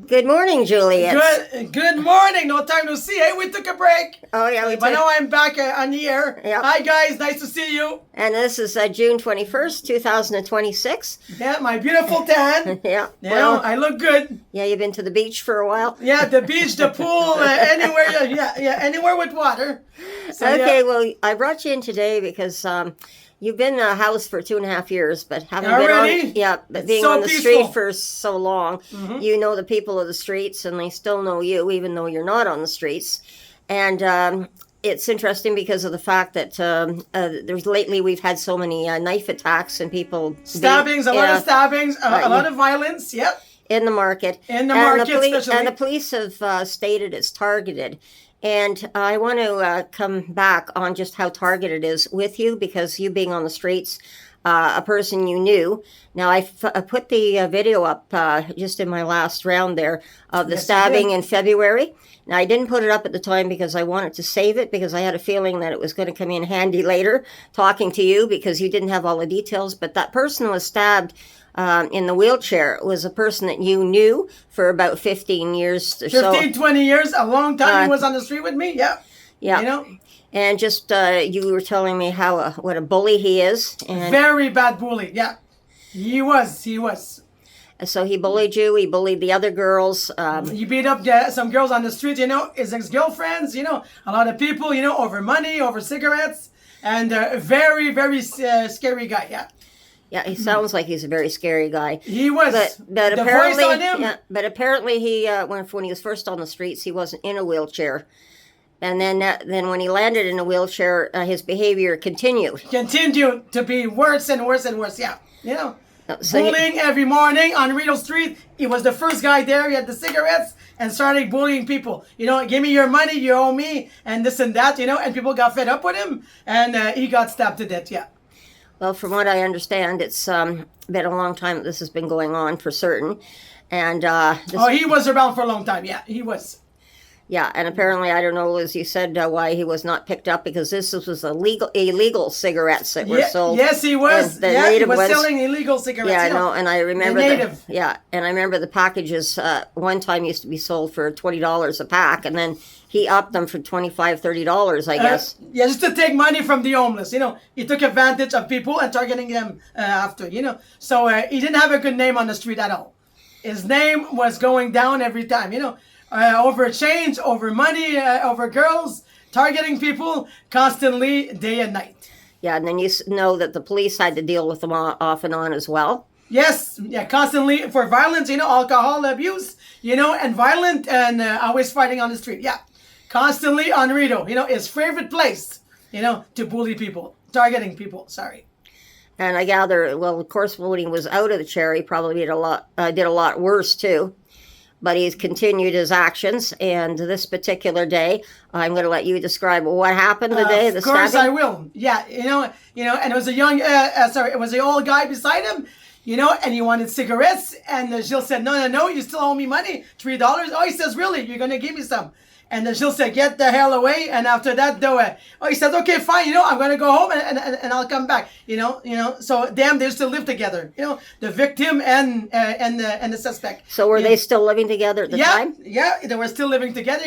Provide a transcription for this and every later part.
Good morning, Juliet. Good morning. No time to see. Hey, we took a break. Oh, yeah, we But did. now I'm back on the air. Yep. Hi, guys. Nice to see you. And this is June 21st, 2026. Yeah, my beautiful tan. Yeah. You know, I look good. Yeah, you've been to the beach for a while? Yeah, the beach, the pool, anywhere. Yeah, anywhere with water. So, Okay, yeah. well, I brought you in today because you've been in a house for 2.5 years, but haven't Already? been on, but It's being so on the peaceful. street for so long. You know the people of the streets, and they still know you, even though you're not on the streets. And it's interesting because of the fact that there's lately we've had so many knife attacks and people Stabbings, a lot of stabbings, a lot of violence. Yep. in the market. In the market, especially. And the police have stated it's targeted. And I want to come back on just how targeted it is with you, because you being on the streets, a person you knew. Now, I put the video up just in my last round there of the Yes, you stabbing did. in February. Now, I didn't put it up at the time because I wanted to save it, because I had a feeling that it was going to come in handy later talking to you, because you didn't have all the details. But that person was stabbed in the wheelchair. It was a person that you knew for about 15 years or 15, so. 20 years, a long time he was on the street with me. Yeah. Yeah. You know, And just you were telling me how what a bully he is, and very bad bully. Yeah. He was. so he bullied you. He bullied the other girls. He beat up some girls on the street, his ex-girlfriends, a lot of people, over money, over cigarettes, and very, very scary guy, yeah. Yeah, he sounds like he's a very scary guy. He was. But the apparently, voice on him. yeah, but apparently he when he was first on the streets, he wasn't in a wheelchair, and then when he landed in a wheelchair, his behavior continued. Continued to be worse and worse and worse, yeah. So Bullying every morning on Rideau Street. He was the first guy there. He had the cigarettes and started bullying people. Give me your money, you owe me, and this and that, and people got fed up with him, and he got stabbed to death, yeah. Well, from what I understand, it's been a long time that this has been going on for certain, and He was around for a long time, yeah, he was. yeah, and apparently, I don't know, as you said, why he was not picked up, because this was illegal cigarettes that were sold. Yes, he was. And the Yeah, he native was ones. selling illegal cigarettes. Yeah, I know, and I remember the native. and I remember the packages. One time used to be sold for $20 a pack, and then he upped them for $25, $30, I guess. Yeah, just to take money from the homeless. He took advantage of people and targeting them after. So he didn't have a good name on the street at all. His name was going down every time. Over change, over money, over girls, targeting people constantly, day and night. Yeah, and then you know that the police had to deal with them off and on as well. Yes, yeah, constantly for violence, alcohol abuse, and violent and always fighting on the street. Yeah, constantly on Rideau, his favorite place, to bully people, targeting people, sorry. And I gather, well, of course, when he was out of the chair, he probably did a lot worse too. But he's continued his actions, and this particular day, I'm going to let you describe what happened the day of the stabbing. Of course I will. Yeah, and it was a it was the old guy beside him, and he wanted cigarettes, and Gilles said, no, you still owe me money, $3. Oh, he says, really? You're going to give me some? And then Gilles said, get the hell away. And after that, he said, okay, fine, I'm going to go home and I'll come back, So they used to live together, the victim and the suspect. So were they still living together at the time? Yeah, they were still living together,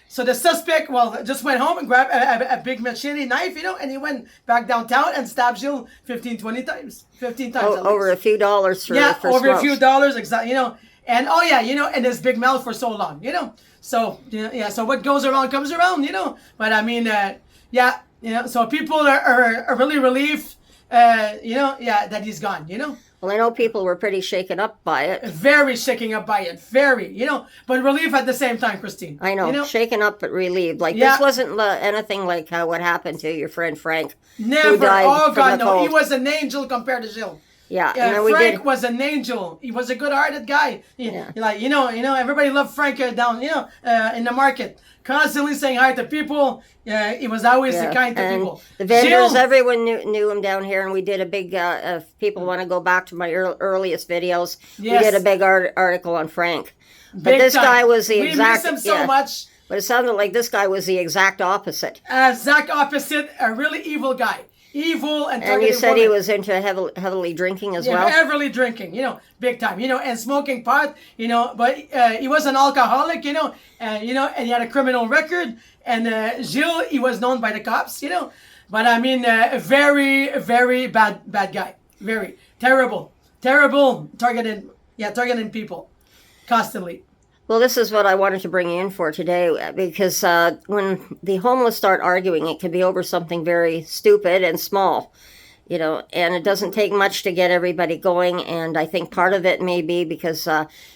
So the suspect, just went home and grabbed a big machete knife, and he went back downtown and stabbed Gilles 15 times. Over a few dollars for over smokes. a few dollars, exactly, And and his big mouth for so long, So, so what goes around comes around, But I mean, so people are really relieved, that he's gone, Well, I know people were pretty shaken up by it. Very shaken up by it, very, but relief at the same time, Christine. I know, shaken up but relieved. Like, Yeah. this wasn't anything like what happened to your friend Frank. Never, who died oh from God, the no, he cold. was an angel compared to Gilles. Yeah, Yeah, and then Frank was an angel. He was a good-hearted guy. Like everybody loved Frank down, in the market, constantly saying hi to people. He was always kind to and people. the vendors, Gilles, everyone knew him down here, and we did a big. If people want to go back to my earliest videos, Yes. we did a big article on Frank. But big this time. guy was the we exact. miss him so much. But it sounded like this guy was the exact opposite. Exact opposite, a really evil guy. evil and And targeting you said he women. was into heavily drinking as Yeah, well. heavily drinking, big time, and smoking pot, but he was an alcoholic, and he had a criminal record. And Gilles, he was known by the cops, but I mean, a very, very bad guy, very terrible targeting people constantly. Well, this is what I wanted to bring you in for today because when the homeless start arguing, it can be over something very stupid and small, and it doesn't take much to get everybody going. And I think part of it may be because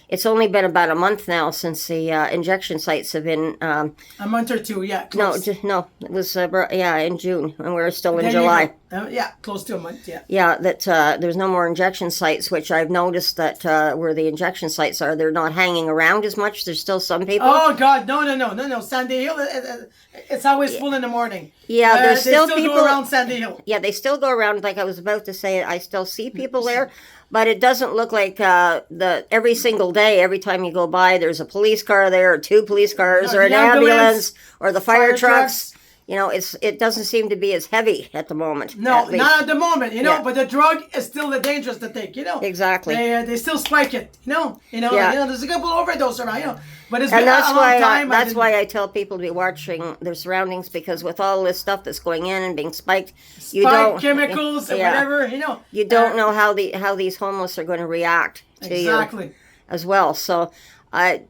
it's only been about a month now since the injection sites have been. A month or two, yeah. No, Close. it was in June, and we're still in There you July. go. Yeah, close to a month, yeah. Yeah, that there's no more injection sites, which I've noticed that where the injection sites are, they're not hanging around as much. There's still some people. Oh God, no! Sandy Hill, it's always full in the morning. Yeah, there's they still still people go around Sandy Hill. Yeah, they still go around. Like I was about to say, I still see people there, but it doesn't look like every single day. Every time you go by, there's a police car there, or two police cars, or an The ambulance, or the fire fire trucks. It doesn't seem to be as heavy at the moment. No, at least. not at the moment, Yeah. But the drug is still dangerous to take, Exactly. They still spike it, Yeah. There's a couple overdose around, but it's And been that's a long why time. that's why I tell people to be watching their surroundings, because with all this stuff that's going in and being spiked, you don't chemicals and whatever, You don't know how these homeless are going to react to exactly. you as well. So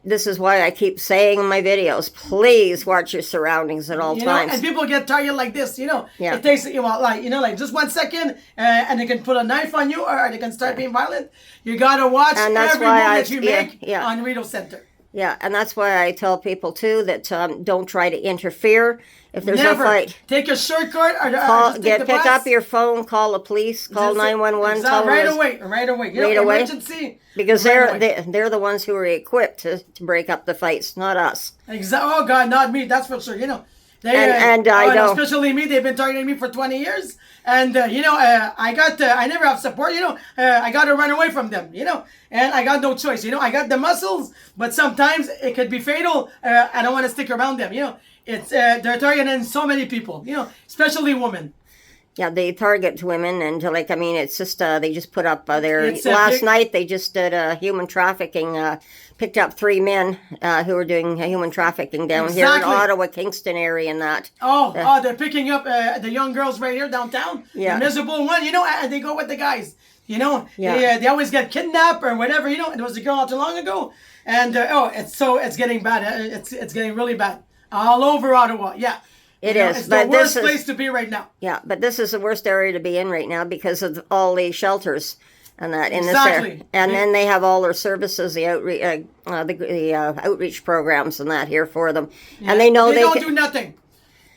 this is why I keep saying in my videos, please watch your surroundings at all times. And people get targeted like this, Yeah. It takes like just 1 second, and they can put a knife on you, or they can start being violent. You gotta watch And that's every why move I- that you yeah, make yeah. on Rideau Center. Yeah, and that's why I tell people too that don't try to interfere if there's Never a fight. take a shortcut or just take the Pick bus. up your phone, call the police, call 911, tell them right there's- away. Right away. Emergency. because right they're the ones who are equipped to break up the fights, not us. Oh God, not me. That's for sure. They And I know. especially me. They've been targeting me for 20 years, and I never have support. I got to run away from them. And I got no choice. I got the muscles, but sometimes it could be fatal. I don't want to stick around them. It's they're targeting so many people. Especially women. Yeah, they target women, and it's just they just put up It's a last big- night they just did human trafficking. Picked up 3 men who were doing human trafficking down here in Exactly. Ottawa, Kingston area, and that. They're picking up the young girls right here downtown. Yeah. The miserable one, and they go with the guys. Yeah. They always get kidnapped or whatever. And there was a girl not too long ago, and it's getting bad. It's getting really bad all over Ottawa. Yeah. It is, It's but the worst this is- place to be right now. Yeah, but this is the worst area to be in right now because of all the shelters and that in this Exactly. area. And then they have all their services, the outreach programs and that here for them. And they know they don't can, do nothing.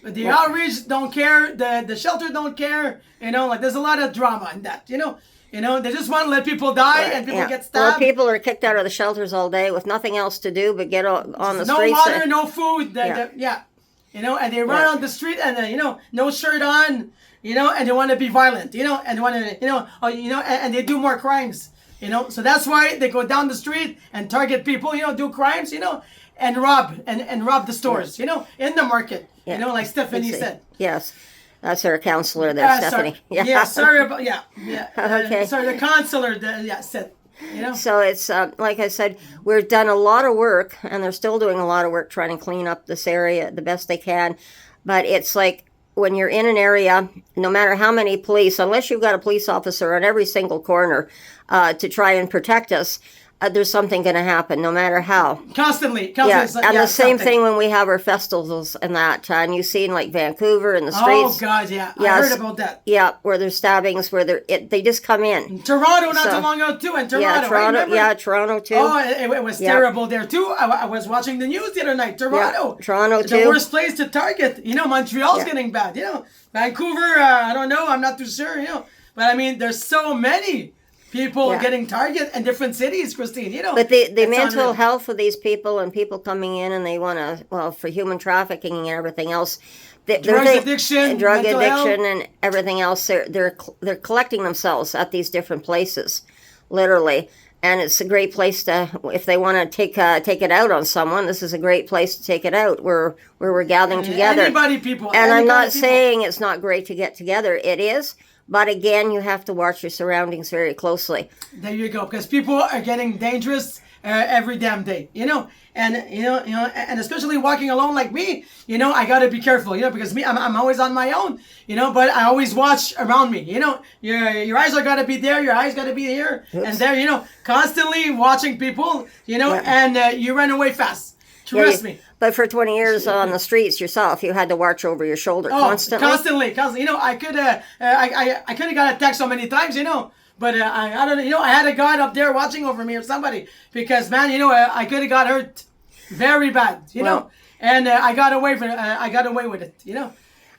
The outreach don't care. The shelter don't care. There's a lot of drama in that. They just want to let people die and people get Well, stabbed. people are kicked out of the shelters all day with nothing else to do but get on the No streets. water, no food. And they run on the street and no shirt on, and they want to be violent, and they want to, and they do more crimes, So that's why they go down the street and target people, do crimes, and rob the stores, in the market, like Stephanie said. Yes, that's our counselor there, Stephanie. Sorry. Sorry about Okay. Sorry, the counselor said. So it's like I said, we've done a lot of work, and they're still doing a lot of work trying to clean up this area the best they can. But it's like when you're in an area, no matter how many police, unless you've got a police officer on every single corner to try and protect us, there's something going to happen, no matter how. Constantly. Yeah, and the same something. thing when we have our festivals and that. And you see in like Vancouver in the streets. Oh God, yeah. Yes. I heard about that. Yeah, where there's stabbings, where they just come in. Toronto, not So- too long ago too, and Toronto. Yeah, right? Toronto. Remember? Yeah, Toronto too. Oh, it was Yeah. terrible there too. I was watching the news the other night. Toronto. Yeah, Toronto the too. worst place to target. Montreal's Yeah. getting bad. Vancouver. I don't know. I'm not too sure. But I mean, there's so many people Yeah. getting targeted in different cities, Christine. But the It's mental unreal. health of these people and people coming in and they want to, for human trafficking and everything else. Drugs addiction, drug mental addiction health. and everything else. They're collecting themselves at these different places, literally. and it's a great place to, if they want to take it out on someone. This is a great place to take it out, where we're gathering together. Anybody, people. And I'm not people. saying it's not great to get together. It is, but again, you have to watch your surroundings very closely. There you go, because people are getting dangerous every damn day, and and especially walking alone like me, I gotta be careful, because I'm always on my own, but I always watch around me, your eyes are gotta be there, your eyes gotta be here. Oops. And there, constantly watching people, and you run away fast. Trust me. But for 20 years on the streets yourself, you had to watch over your shoulder constantly. Constantly. I could have got a text so many times, But I don't know, I had a guy up there watching over me or somebody, because man, I could have got hurt very bad, and I got away with it,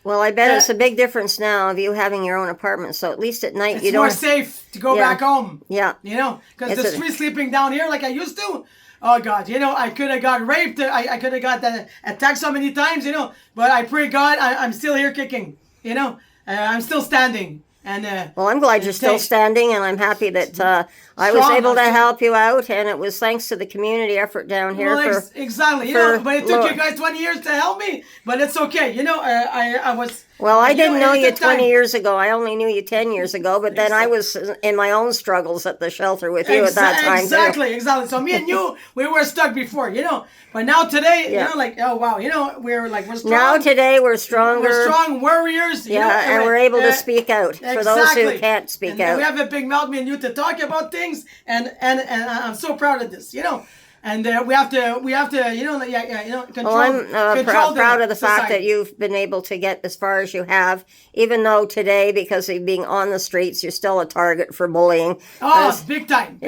Well, I bet it's a big difference now of you having your own apartment. So at least at night you don't. It's more safe to go back home. Yeah. Because the street sleeping down here like I used to. Oh God, I could have got raped. I could have got attacked so many times, But I pray God, I'm still here kicking. I'm still standing. And well, I'm glad you're still standing, and I'm happy that I was able to help you out, and it was thanks to the community effort down here. Well, exactly, but it took you guys 20 years to help me, but it's okay. I was. Well, I didn't know you 20 years ago. I only knew you 10 years ago, but then I was in my own struggles at the shelter with you at that time. Exactly. So me and you, we were stuck before, But now today, oh wow, we're strong. Now today we're stronger. We're strong warriors. And we're able to speak out for those who can't speak out. We have a big mouth, me and you, to talk about things, and I'm so proud of this, And we have to, control. Well, I'm proud of the fact that you've been able to get as far as you have, even though today, because of being on the streets, you're still a target for bullying. Oh, big time.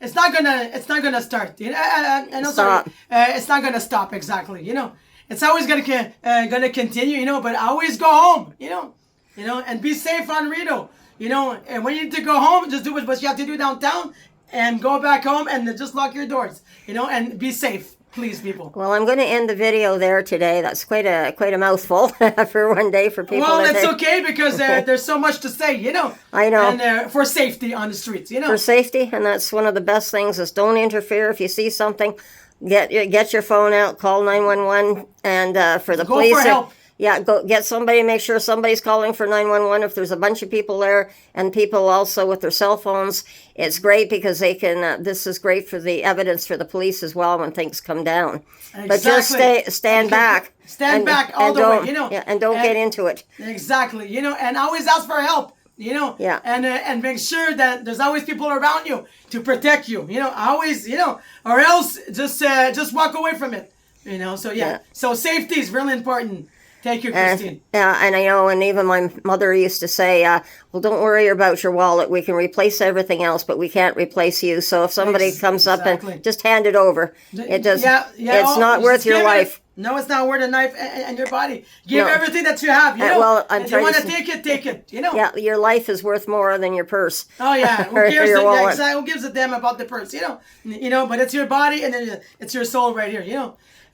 It's not gonna start. It's not gonna stop exactly. It's always gonna continue. But always go home. And be safe on Rito. And when you need to go home, just do what you have to do downtown. And go back home and just lock your doors, and be safe, please, people. Well, I'm going to end the video there today. That's quite a mouthful for one day for people. Well, that's okay, because there's so much to say, I know. And for safety on the streets, For safety, and that's one of the best things is don't interfere. If you see something, get your phone out, call 911, and for the police. Go for help. Yeah, go get somebody, make sure somebody's calling for 911 if there's a bunch of people there, and people also with their cell phones. It's great because they can, this is great for the evidence for the police as well when things come down. Exactly. But just stand back. Stand back all the way, Yeah, and don't get into it. Exactly, and always ask for help, Yeah. And make sure that there's always people around you to protect you, always, or else just walk away from it, so yeah. So safety is really important. Thank you, Christine. And I know, and even my mother used to say, well, don't worry about your wallet. We can replace everything else, but we can't replace you. So if somebody comes up and just hand it over, it does. It's not worth your life. No, it's not worth a knife and your body. Give everything that you have. Well, I'm if you want to take it. Yeah, your life is worth more than your purse. Oh yeah, who gives a damn about the purse? But it's your body and then it's your soul right here.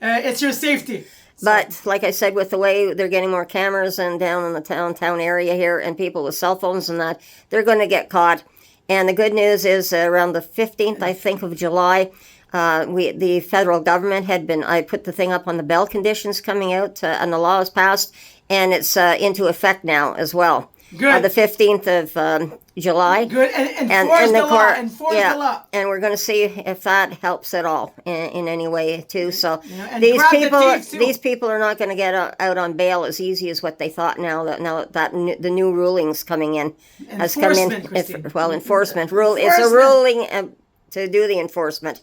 It's your safety. But like I said, with the way they're getting more cameras and down in the town area here, and people with cell phones and that, they're going to get caught. And the good news is around the 15th, I think, of July, the federal government I put the thing up on the bail conditions coming out, and the law is passed, and it's into effect now as well. Good. The 15th of July. Good. And enforce the law. And we're going to see if that helps at all in any way too. So these people are not going to get out on bail as easy as what they thought. Now that the new rulings coming in has come in. Enforcement rule. It's a ruling to do the enforcement,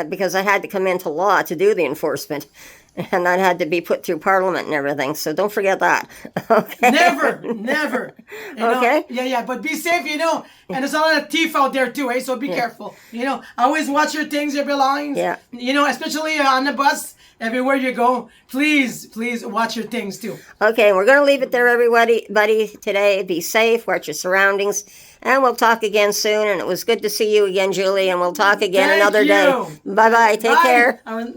because I had to come into law to do the enforcement. And that had to be put through Parliament and everything. So don't forget that. Okay. Never. Okay. Yeah. But be safe, And there's a lot of thief out there too, So be careful. Always watch your things, your belongings. Yeah. Especially on the bus, everywhere you go. Please watch your things too. Okay, we're going to leave it there, everybody. Today, be safe, watch your surroundings, and we'll talk again soon. And it was good to see you again, Julie. And we'll talk again another day. Bye-bye. Take care. Nice.